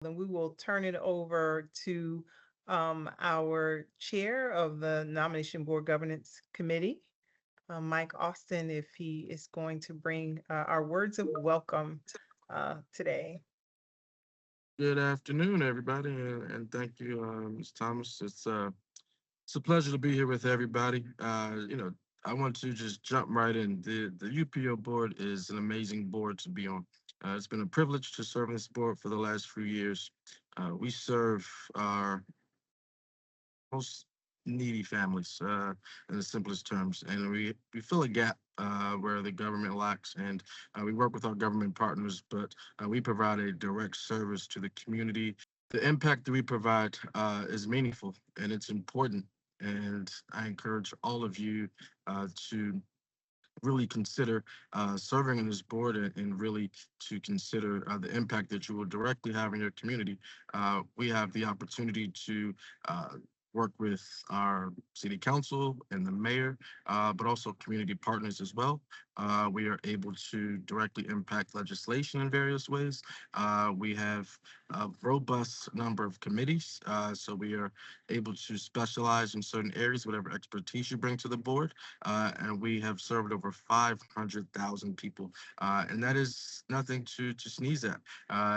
Then we will turn it over to our chair of the Nomination Board Governance Committee, Mike Austin, if he is going to bring our words of welcome today. Good afternoon, everybody, and thank you, Ms. Thomas. It's a pleasure to be here with everybody. I want to just jump right in. The UPO board is an amazing board to be on. It's been a privilege to serve on this board for the last few years. We serve our most needy families in the simplest terms, and we fill a gap where the government lacks, and we work with our government partners, but we provide a direct service to the community. The impact that we provide is meaningful and it's important, and I encourage all of you to really consider serving on this board, and really to consider the impact that you will directly have in your community. We have the opportunity to uh, work with our city council and the mayor, but also community partners as well. We are able to directly impact legislation in various ways. We have a robust number of committees, so we are able to specialize in certain areas, whatever expertise you bring to the board, and we have served over 500,000 people. And that is nothing to sneeze at.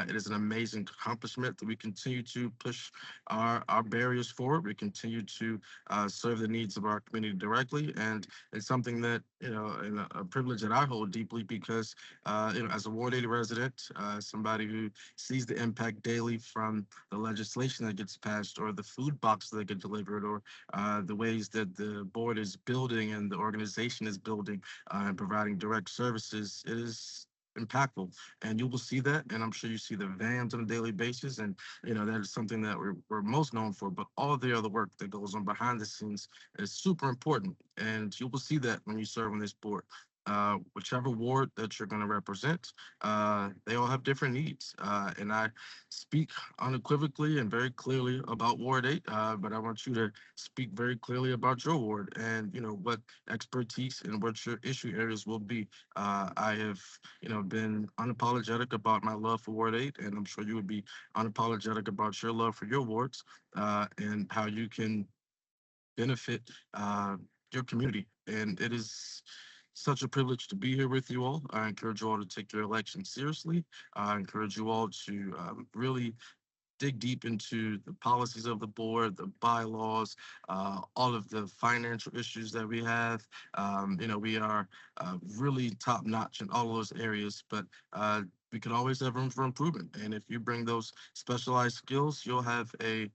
It is an amazing accomplishment that we continue to push our barriers forward. We continue to serve the needs of our community directly. And it's something that, and a privilege that I hold deeply because, as a Ward 8 resident, somebody who sees the impact daily from the legislation that gets passed, or the food box that get delivered, or the ways that the board is building and the organization is building and providing direct services. It is impactful, and you will see that, and I'm sure you see the vans on a daily basis, and that is something that we're most known for, but all the other work that goes on behind the scenes is super important, and you will see that when you serve on this board. Whichever ward that you're going to represent, they all have different needs, and I speak unequivocally and very clearly about Ward 8, but I want you to speak very clearly about your ward, and what expertise and what your issue areas will be. I have been unapologetic about my love for Ward 8, and I'm sure you would be unapologetic about your love for your wards, and how you can benefit your community. And it is such a privilege to be here with you all. I encourage you all to take your election seriously. I encourage you all to really dig deep into the policies of the board, the bylaws, all of the financial issues that we have. We are really top notch in all of those areas, but we could always have room for improvement. And if you bring those specialized skills, you'll have a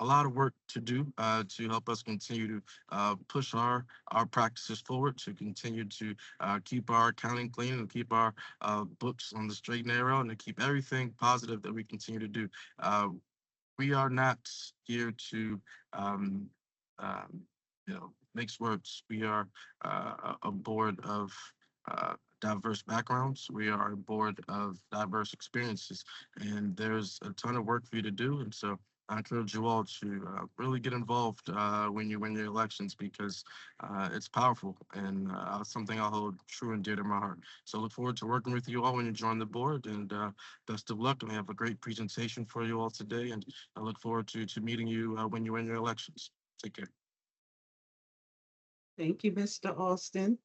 lot of work to do to help us continue to push our practices forward, to continue to keep our accounting clean and keep our books on the straight and narrow, and to keep everything positive that we continue to do. uh, we are not here to, um, um, mix words. We are a board of diverse backgrounds. We are a board of diverse experiences, and there's a ton of work for you to do. And so I encourage you all to really get involved when you win your elections, because it's powerful, and something I hold true and dear to my heart. So I look forward to working with you all when you join the board, and best of luck. And we have a great presentation for you all today, and I look forward to meeting you when you win your elections. Take care. Thank you, Mr. Austin.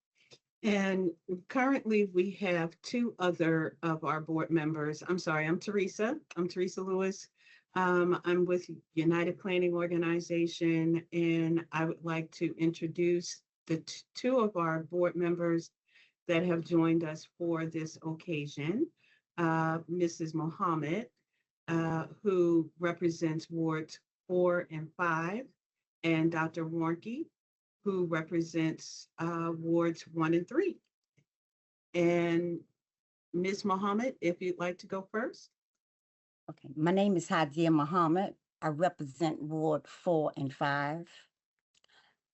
And currently we have two other of our board members. I'm sorry, I'm Teresa. I'm Teresa Lewis. I'm with United Planning Organization, and I would like to introduce the two of our board members that have joined us for this occasion. Mrs. Mohammed, who represents wards 4 and 5, and Dr. Warnke, who represents wards 1 and 3. And Ms. Mohammed, if you'd like to go first. Okay, my name is Hadia Muhammad. I represent Ward 4 and 5.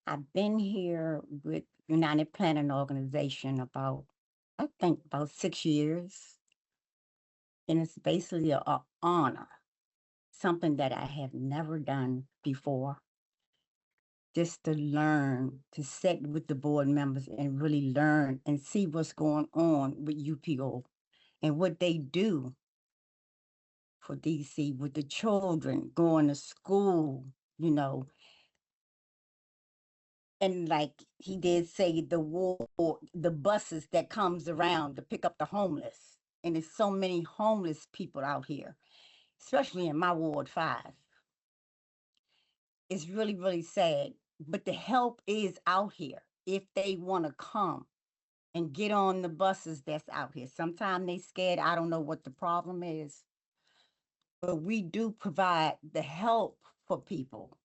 I've been here with United Planning Organization I think, about 6 years. And it's basically an honor, something that I have never done before, just to learn, to sit with the board members and really learn and see what's going on with UPO and what they do for DC with the children going to school, you know, and like he did say, the buses that comes around to pick up the homeless. And there's so many homeless people out here, especially in my Ward 5. It's really, really sad. But the help is out here if they want to come and get on the buses that's out here. Sometimes they scared. I don't know what the problem is, but we do provide the help for people.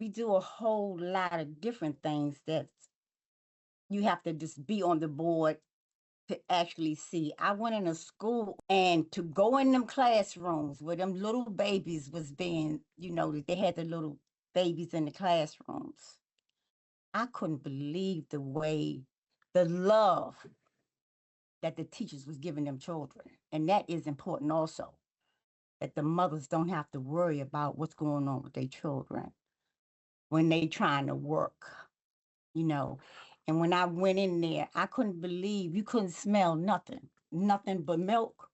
We do a whole lot of different things that you have to just be on the board to actually see. I went in a school and to go in them classrooms where them little babies was being, that they had the little babies in the classrooms. I couldn't believe the way, the love that the teachers was giving them children. And that is important also, that the mothers don't have to worry about what's going on with their children when they trying to work, you know. And when I went in there, I couldn't believe you couldn't smell nothing, nothing but milk.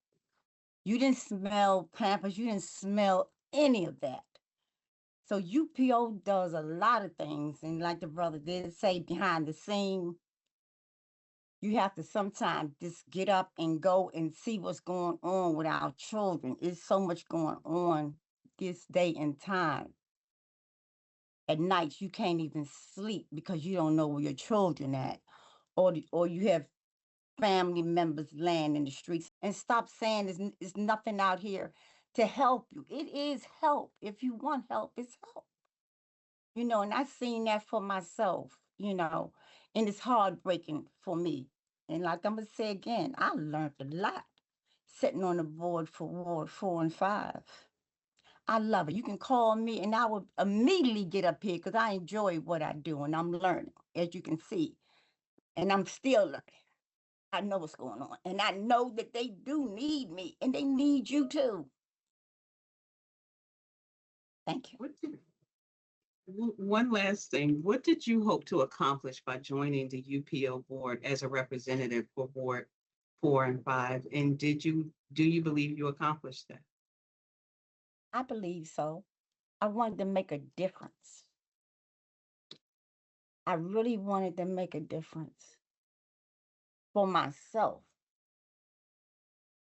You didn't smell Pampers, you didn't smell any of that. So UPO does a lot of things. And like the brother did say, behind the scene, you have to sometimes just get up and go and see what's going on with our children. There's so much going on this day and time. At nights, you can't even sleep because you don't know where your children at, or you have family members laying in the streets. And stop saying there's nothing out here to help you. It is help. If you want help, it's help. And I've seen that for myself, and it's heartbreaking for me. And like I'm gonna say again, I learned a lot sitting on the board for Ward 4 and 5. I love it. You can call me and I will immediately get up here because I enjoy what I do and I'm learning, as you can see. And I'm still learning. I know what's going on. And I know that they do need me and they need you too. Thank you. One last thing. What did you hope to accomplish by joining the UPO board as a representative for Ward 4 and 5? And do you believe you accomplished that? I believe so. I wanted to make a difference. I really wanted to make a difference for myself.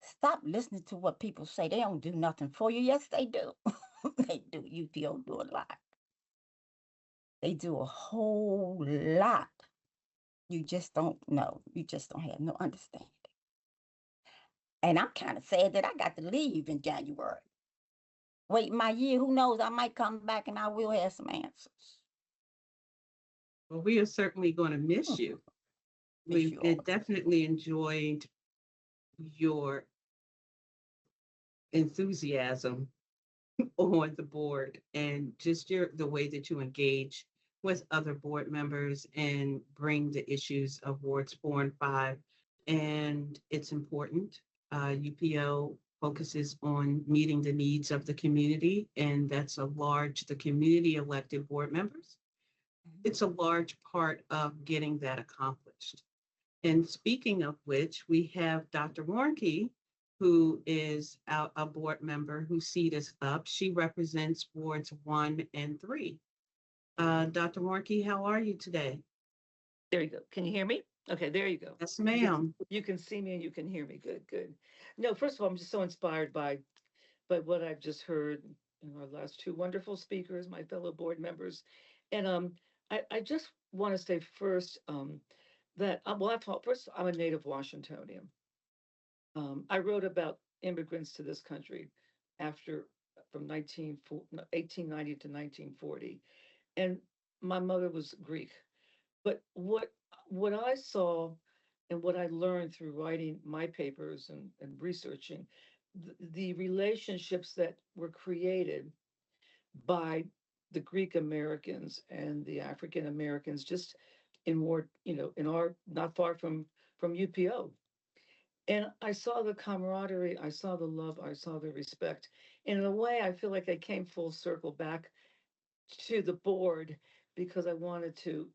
Stop listening to what people say. They don't do nothing for you. Yes, they do. They do. UPO do a lot. They do a whole lot. You just don't know. You just don't have no understanding. And I'm kind of sad that I got to leave in January. Wait my year, who knows? I might come back and I will have some answers. Well, we are certainly going to miss Hmm, you. miss We you all. definitely enjoyed your enthusiasm on the board and just the way that you engage with other board members and bring the issues of wards 4 and 5. And it's important. UPO focuses on meeting the needs of the community, and the community elected board members. It's a large part of getting that accomplished. And speaking of which, we have Dr. Warnke, who is a board member whose seat is up. She represents wards 1 and 3. Dr. Warnke, how are you today? There you go. Can you hear me? Okay, there you go. Yes, You can ma'am. you can see me and you can hear me. Good, good. No, first of all, I'm just so inspired by what I've just heard in our last two wonderful speakers, my fellow board members. And I just want to say first that well, first I'm a native Washingtonian. I wrote about immigrants to this country after from 1890 to 1940, and my mother was Greek. But what I saw and what I learned through writing my papers and researching the relationships that were created by the Greek Americans and the African Americans just in more, in our not far from UPO. And I saw the camaraderie, I saw the love, I saw the respect. And in a way, I feel like I came full circle back to the board because I wanted to,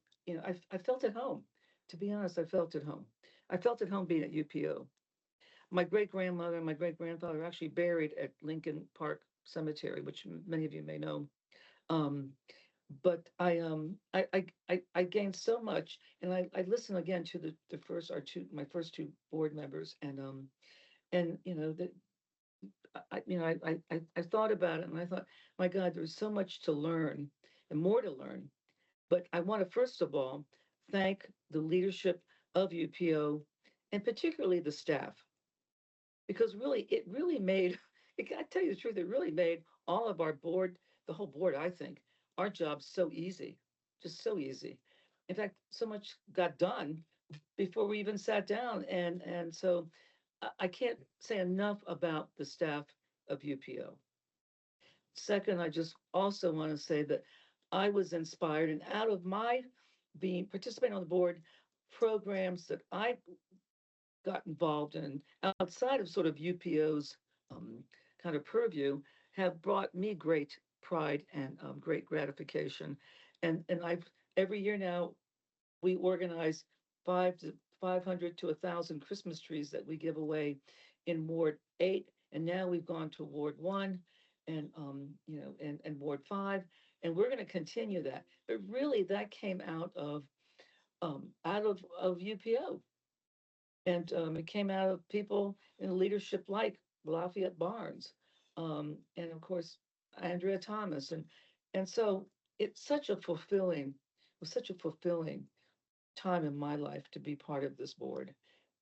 I felt at home. To be honest, I felt at home. I felt at home being at UPO. my great grandmother and my great grandfather are actually buried at Lincoln Park Cemetery, which many of you may know. Um, but I gained so much, and I listened again to the first our two my first two board members, and you know that I thought about it, and I thought, my God, there's so much to learn and more to learn. But I want to first of all thank the leadership of UPO, and particularly the staff, because really it really made I tell you the truth, it really made all of our board, the whole board, I think, our job so easy, just so easy. In fact, so much got done before we even sat down, and so I can't say enough about the staff of UPO. Second, I just also want to say that I was inspired, and out of my being participating on the board, programs that I got involved in outside of sort of UPO's um, kind of purview have brought me great pride and great gratification. And I've every year now we organize 500 to 1,000 Christmas trees that we give away in Ward 8, and now we've gone to Ward 1, and and Ward 5, and we're going to continue that. But really, that came out of UPO, and it came out of people in leadership like Lafayette Barnes, and of course Andrea Thomas, and so it's such a fulfilling, it was such a fulfilling time in my life to be part of this board.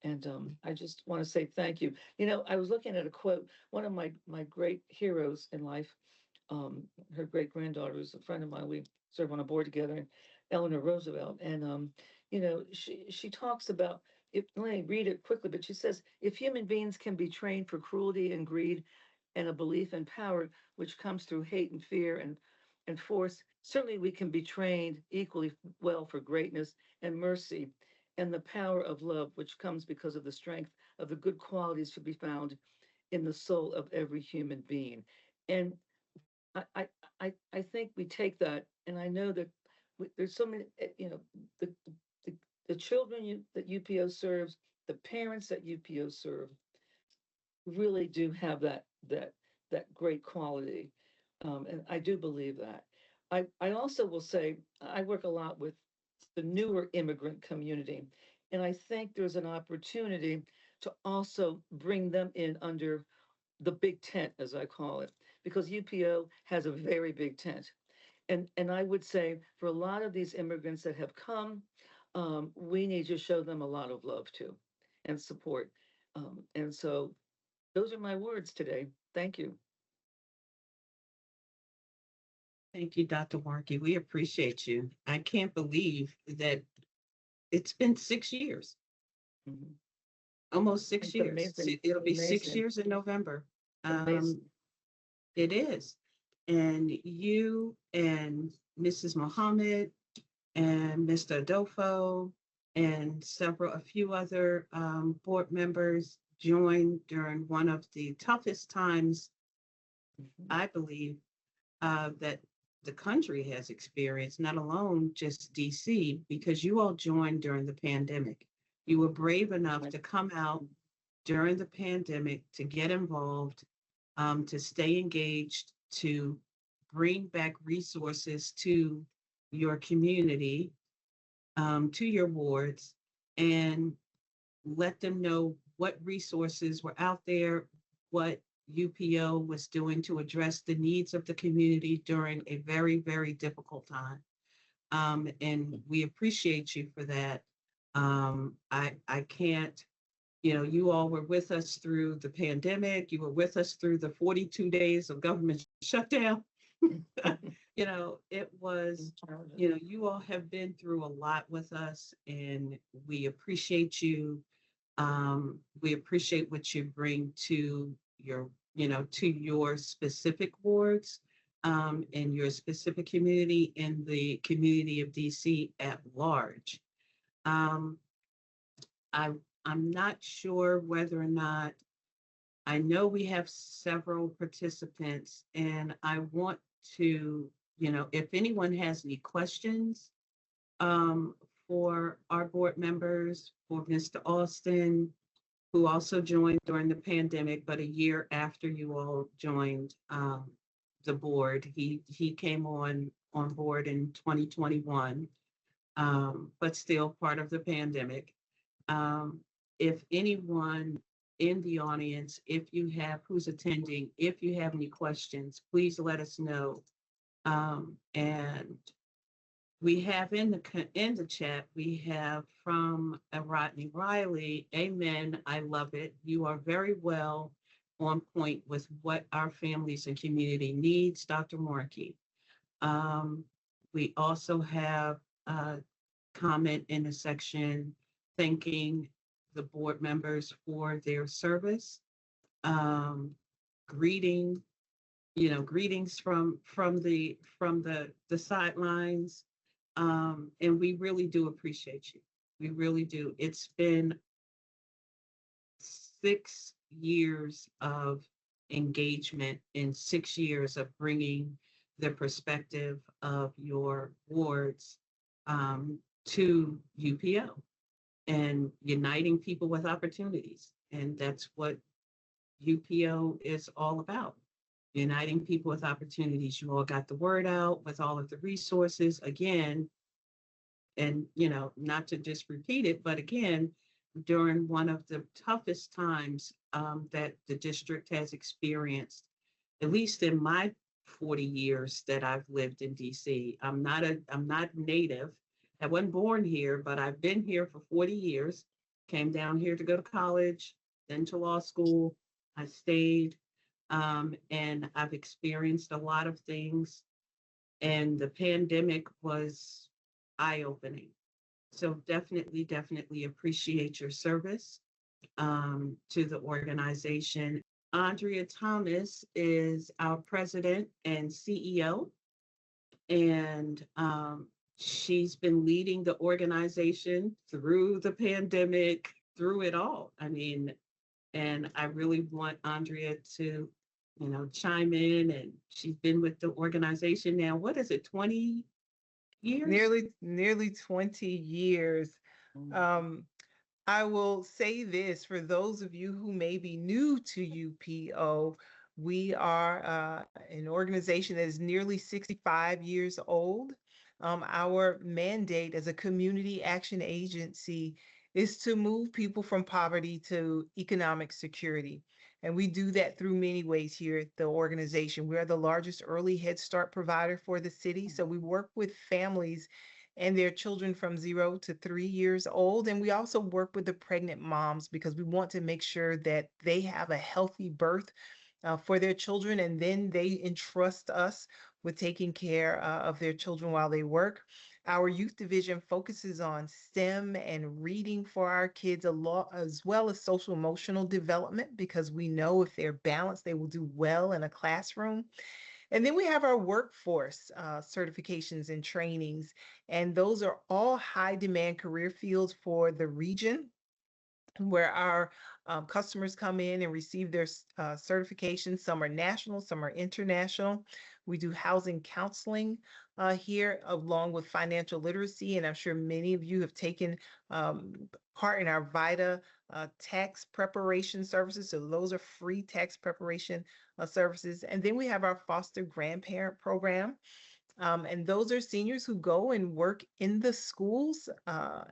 And I just want to say thank you. You know, I was looking at a quote. One of my great heroes in life, her great granddaughter is a friend of mine. We serve on a board together, Eleanor Roosevelt. And she talks about. If, let me read it quickly, but she says, if human beings can be trained for cruelty and greed and a belief in power, which comes through hate and fear and force, certainly we can be trained equally well for greatness and mercy and the power of love, which comes because of the strength of the good qualities to be found in the soul of every human being. And I, I, I think we take that, and I know that there's so many, the, the, the children that UPO serves, the parents that UPO serve, really do have that great quality, and I do believe that. I also will say I work a lot with the newer immigrant community, and I think there's an opportunity to also bring them in under the big tent, as I call it, because UPO has a very big tent. And I would say for a lot of these immigrants that have come, we need to show them a lot of love too and support. And so those are my words today. Thank you. Thank you, Dr. Markey. We appreciate you. I can't believe that it's been 6 years, Mhm. almost six It's years. amazing. It'll be six Amazing. years in November. Amazing. It is. And you and Mrs. Muhammad and Mr. Adolfo and a few other board members joined during one of the toughest times, Mhm. I believe, that the country has experienced, not alone just DC, because you all joined during the pandemic. You were brave enough to come out during the pandemic to get involved, to stay engaged, to bring back resources to your community, to your wards, and let them know what resources were out there, what UPO was doing to address the needs of the community during a very, very difficult time. And we appreciate you for that. I can't, you all were with us through the pandemic. You were with us through the 42 days of government shutdown. It was, you all have been through a lot with us, and we appreciate you. We appreciate what you bring to your specific wards, and your specific community and the community of DC at large. Um, I, I'm not sure whether or not, I know we have several participants, and I want to, if anyone has any questions, um, for our board members, for Mr. Austin, who also joined during the pandemic, but a year after you all joined the board. He came on board in 2021, but still part of the pandemic. Um, if anyone in the audience, if you have who's attending, if you have any questions, please let us know. And we have in the chat, we have from Rodney Riley, Amen. I love it. You are very well on point with what our families and community needs, Dr. Morkey. Um, we also have a comment in the section thanking the board members for their service. Um, greeting, greetings from the sidelines. And we really do appreciate you. We really do. It's been 6 years of engagement and 6 years of bringing the perspective of your wards to UPO and uniting people with opportunities. And that's what UPO is all about. Uniting people with opportunities. You all got the word out with all of the resources. Again, and not to just repeat it, but again, during one of the toughest times that the district has experienced, at least in my 40 years that I've lived in DC. I'm not native. I wasn't born here, but I've been here for 40 years. Came down here to go to college, then to law school. I stayed, and I've experienced a lot of things. And the pandemic was eye-opening. So definitely appreciate your service to the organization. Andrea Thomas is our president and CEO, and she's been leading the organization through the pandemic, through it all. I mean, and I really want Andrea to, chime in. And she's been with the organization now. What is it, 20 years? Nearly 20 years. Um, I will say this for those of you who may be new to UPO, we are an organization that is nearly 65 years old. Our mandate as a community action agency is to move people from poverty to economic security. And we do that through many ways here at the organization. We are the largest early Head Start provider for the city. So we work with families and their children from 0 to 3 years old. And we also work with the pregnant moms because we want to make sure that they have a healthy birth for their children, and then they entrust us with taking care of their children while they work. Our youth division focuses on STEM and reading for our kids a lot, as well as social emotional development, because we know if they're balanced, they will do well in a classroom. And then we have our workforce certifications and trainings, and those are all high demand career fields for the region where our customers come in and receive their certifications. Some are national, some are international. We do housing counseling here along with financial literacy. And I'm sure many of you have taken part in our VITA tax preparation services. So those are free tax preparation services. And then we have our foster grandparent program. And those are seniors who go and work in the schools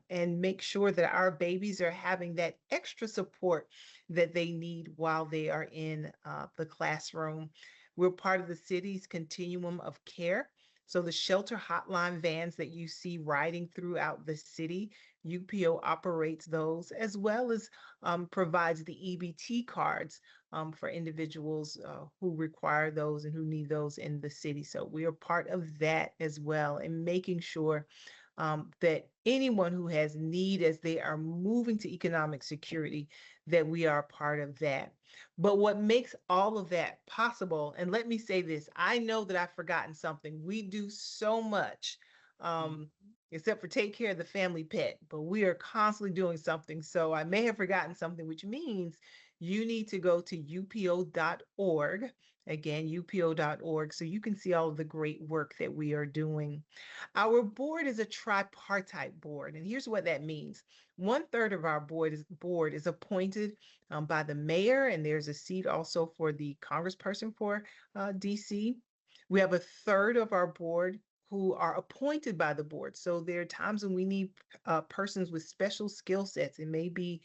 and make sure that our babies are having that extra support that they need while they are in the classroom. We're part of the city's continuum of care. So the shelter hotline vans that you see riding throughout the city, UPO operates those, as well as provides the EBT cards for individuals who require those and who need those in the city. So we are part of that as well, and making sure that anyone who has need as they are moving to economic security, that we are part of that. But what makes all of that possible, and let me say this, I know that I've forgotten something. We do so much. Except for take care of the family pet, but we are constantly doing something. So I may have forgotten something, which means you need to go to upo.org Again, upo.org, so you can see all of the great work that we are doing. Our board is a tripartite board, and here's what that means. 1/3 of our board is appointed by the mayor, and there's a seat also for the congressperson for DC. We have 1/3 of our board who are appointed by the board. So there are times when we need persons with special skill sets. It may be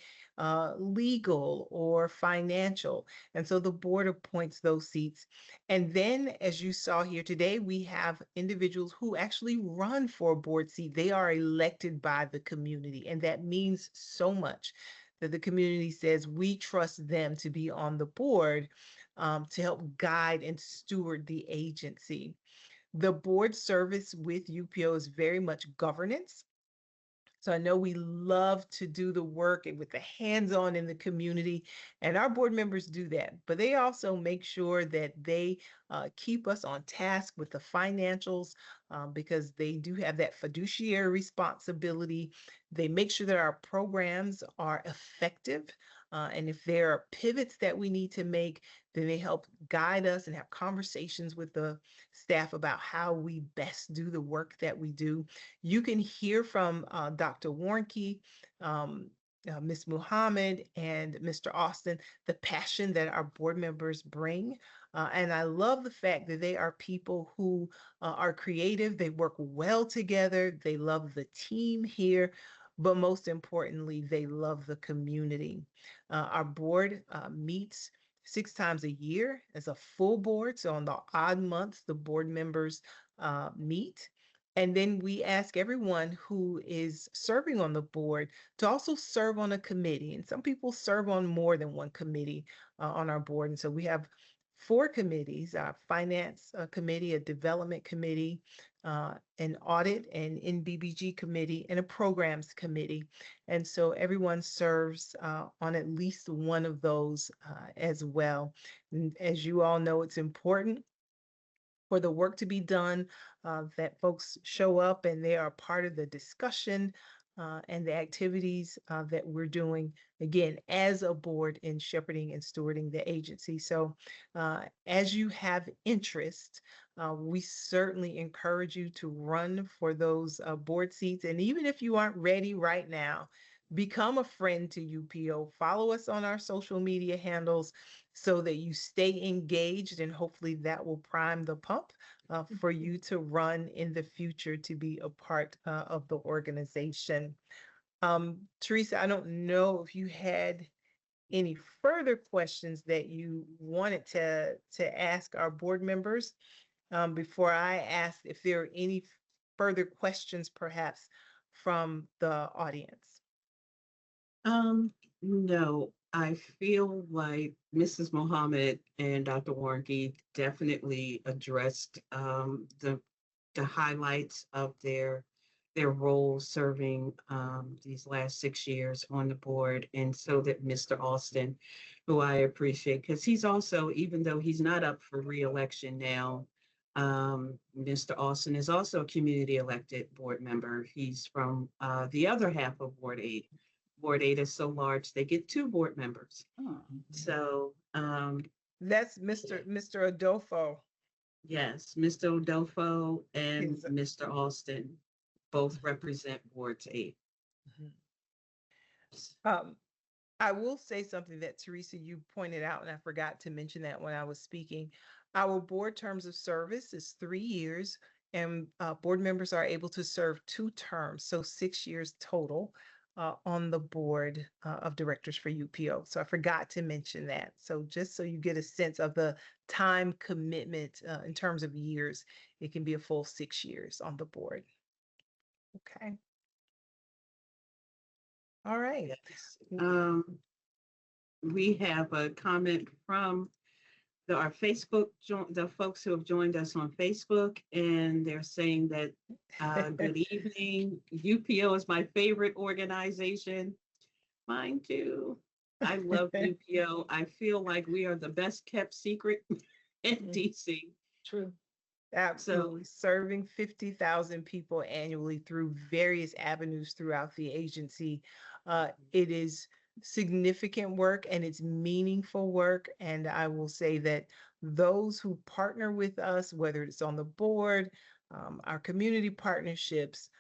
legal or financial. And so the board appoints those seats. And then, as you saw here today, we have individuals who actually run for a board seat. They are elected by the community, and that means so much that the community says we trust them to be on the board to help guide and steward the agency. The board service with UPO is very much governance. So I know we love to do the work with the hands-on in the community, and our board members do that. But they also make sure that they keep us on task with the financials because they do have that fiduciary responsibility. They make sure that our programs are effective. And if there are pivots that we need to make, then they help guide us and have conversations with the staff about how we best do the work that we do. You can hear from Dr. Warnke, Ms. Muhammad, and Mr. Austin, the passion that our board members bring. And I love the fact that they are people who are creative, they work well together, they love the team here, but most importantly, they love the community. Our board meets 6 times a year as a full board. So on the odd months, the board members meet. And then we ask everyone who is serving on the board to also serve on a committee. And some people serve on more than one committee on our board. And so we have 4 committees: our finance committee, a development committee, an audit and NBBG committee, and a programs committee. And so everyone serves on at least one of those as well. And as you all know, it's important for the work to be done, that folks show up and they are part of the discussion and the activities that we're doing, again, as a board in shepherding and stewarding the agency. So as you have interest, we certainly encourage you to run for those board seats. And even if you aren't ready right now, become a friend to UPO. Follow us on our social media handles so that you stay engaged, and hopefully that will prime the pump for you to run in the future to be a part of the organization. Teresa, I don't know if you had any further questions that you wanted to ask our board members before I ask if there are any further questions perhaps from the audience. No, I feel like Mrs. Mohammed and Dr. Warnke definitely addressed the highlights of their role serving these last 6 years on the board, and so that Mr. Austin, who I appreciate, because he's also, even though he's not up for reelection now, Mr. Austin is also a community elected board member. He's from the other half of Ward 8. Ward 8 is so large, they get 2 board members. Oh, So, That's Mr. Adolfo. yes, Mr. Odolfo and Is- Mr. Austin both represent Ward 8. Um, I will say something that Teresa, you pointed out, and I forgot to mention that when I was speaking. Our board terms of service is 3 years, and board members are able to serve 2 terms, so 6 years total on the board of directors for UPO. So I forgot to mention that. So just so you get a sense of the time commitment in terms of years, it can be a full 6 years on the board. Okay. All right. Yes. We have a comment from our Facebook, the folks who have joined us on Facebook, and they're saying that good evening. UPO is my favorite organization. Mine too. I love UPO. I feel like we are the best kept secret in DC. True. Absolutely. Serving 50,000 people annually through various avenues throughout the agency. It is significant work and it's meaningful work. And I will say that those who partner with us, whether it's on the board, our community partnerships,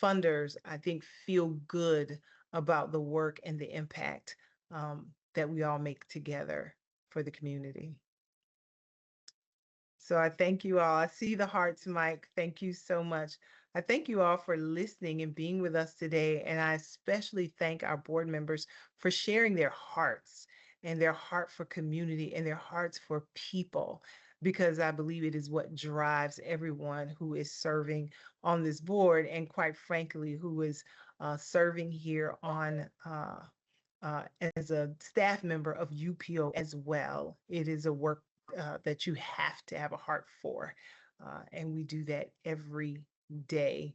funders, I think feel good about the work and the impact that we all make together for the community. So I thank you all. I see the hearts, Mike. Thank you so much. I thank you all for listening and being with us today. And I especially thank our board members for sharing their hearts and their heart for community and their hearts for people, because I believe it is what drives everyone who is serving on this board and, quite frankly, who is serving here on as a staff member of UPO as well. It is a work that you have to have a heart for. And we do that every day.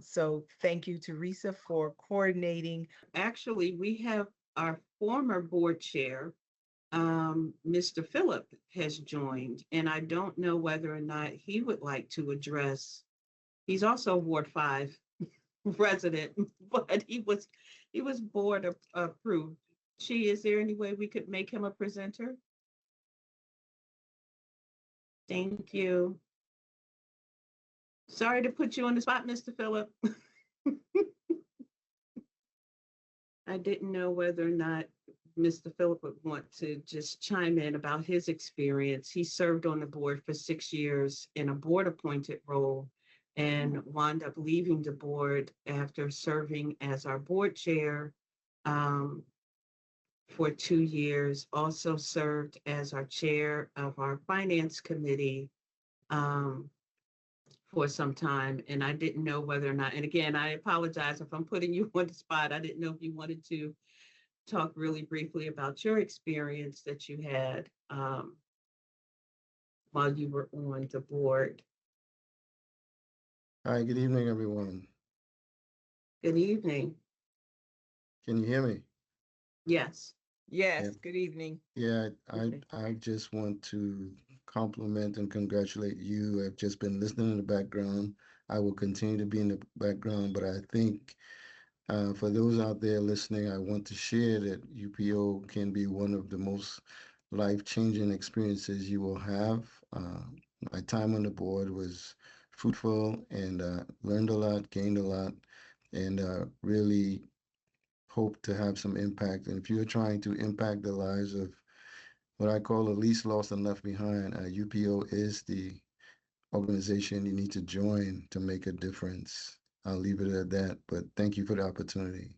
So thank you, Teresa, for coordinating. Actually, we have our former board chair, Mr. Phillip, has joined, and I don't know whether or not he would like to address. He's also Ward 5 resident, but he was board approved. Is there any way we could make him a presenter? Thank you. Sorry to put you on the spot, Mr. Phillip. I didn't know whether or not Mr. Phillip would want to just chime in about his experience. He served on the board for 6 years in a board appointed role and wound up leaving the board after serving as our board chair for 2 years, also served as our chair of our finance committee for some time. And I didn't know whether or not, and again, I apologize if I'm putting you on the spot. I didn't know if you wanted to talk really briefly about your experience that you had while you were on the board. Hi, good evening, everyone. Good evening. Can you hear me? Yes. Yes, Yeah. good evening. Yeah, Okay. I just want to compliment and congratulate you. I've just been listening in the background. I will continue to be in the background, but I think for those out there listening, I want to share that UPO can be one of the most life-changing experiences you will have. My time on the board was fruitful and learned a lot, gained a lot, and really hope to have some impact. And if you're trying to impact the lives of what I call the least lost and left behind, UPO is the organization you need to join to make a difference. I'll leave it at that, but thank you for the opportunity.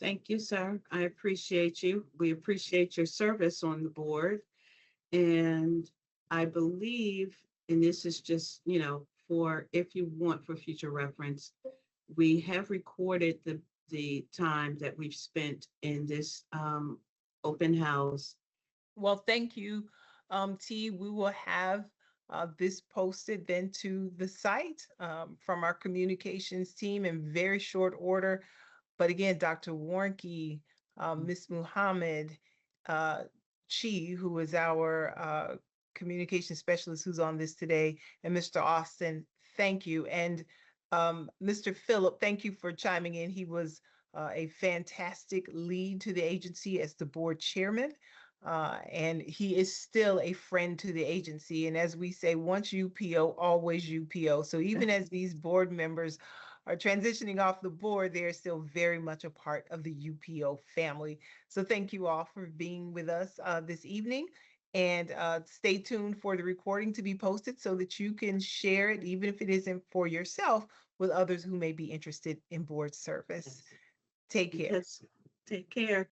Thank you, sir. I appreciate you. We appreciate your service on the board. And I believe, and this is just, for if you want for future reference, we have recorded the time that we've spent in this open house. Well, thank you, T. We will have this posted then to the site from our communications team in very short order. But again, Dr. Warnke, Ms. Muhammad, Chi, who is our communication specialist who's on this today, and Mr. Austin, thank you. And Mr. Phillip, thank you for chiming in. He was a fantastic lead to the agency as the board chairman. And he is still a friend to the agency. And as we say, once UPO, always UPO. So even as these board members are transitioning off the board, they're still very much a part of the UPO family. So thank you all for being with us this evening. And stay tuned for the recording to be posted so that you can share it, even if it isn't for yourself, with others who may be interested in board service. Take care. Yes. Take care.